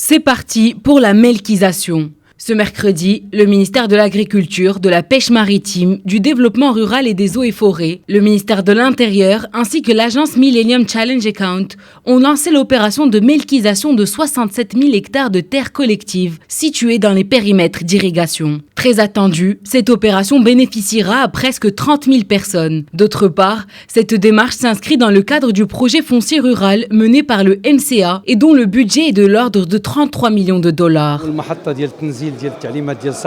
C'est parti pour la melkisation. Ce mercredi, le ministère de l'Agriculture, de la Pêche maritime, du Développement rural et des eaux et forêts, le ministère de l'Intérieur ainsi que l'agence Millennium Challenge Account ont lancé l'opération de melkisation de 67 000 hectares de terres collectives situées dans les périmètres d'irrigation. Très attendue, cette opération bénéficiera à presque 30 000 personnes. D'autre part, cette démarche s'inscrit dans le cadre du projet foncier rural mené par le MCA et dont le budget est de l'ordre de 33 millions de dollars.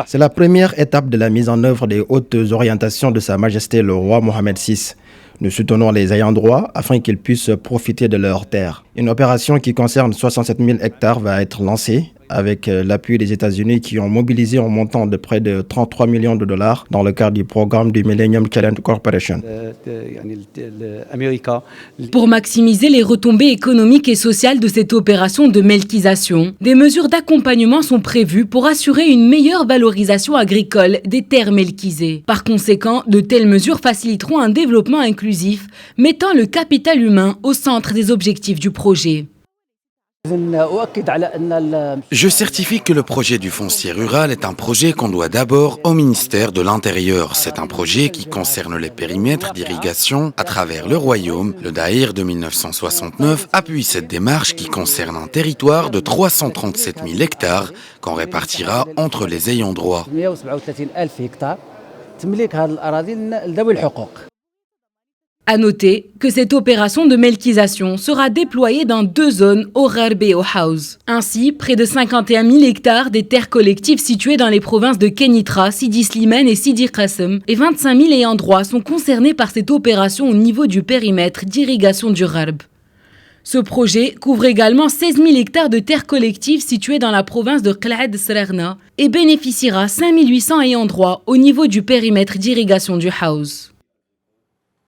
C'est la première étape de la mise en œuvre des hautes orientations de Sa Majesté le roi Mohamed VI. Nous soutenons les ayants droit afin qu'ils puissent profiter de leurs terres. Une opération qui concerne 67 000 hectares va être lancée avec l'appui des États-Unis qui ont mobilisé un montant de près de 33 millions de dollars dans le cadre du programme du Millennium Challenge Corporation. Pour maximiser les retombées économiques et sociales de cette opération de melkisation, des mesures d'accompagnement sont prévues pour assurer une meilleure valorisation agricole des terres melkisées. Par conséquent, de telles mesures faciliteront un développement inclusif, mettant le capital humain au centre des objectifs du projet. Je certifie que le projet du foncier rural est un projet qu'on doit d'abord au ministère de l'Intérieur. C'est un projet qui concerne les périmètres d'irrigation à travers le royaume. Le Daïr de 1969 appuie cette démarche qui concerne un territoire de 337 000 hectares qu'on répartira entre les ayants droit. À noter que cette opération de melkisation sera déployée dans 2 zones au Gharb et au Haouz. Ainsi, près de 51 000 hectares des terres collectives situées dans les provinces de Kenitra, Sidi Slimane et Sidi Qassem et 25 000 ayants droit sont concernés par cette opération au niveau du périmètre d'irrigation du Gharb. Ce projet couvre également 16 000 hectares de terres collectives situées dans la province de Qal'ad Srarna et bénéficiera 5 800 ayants droit au niveau du périmètre d'irrigation du Haouz.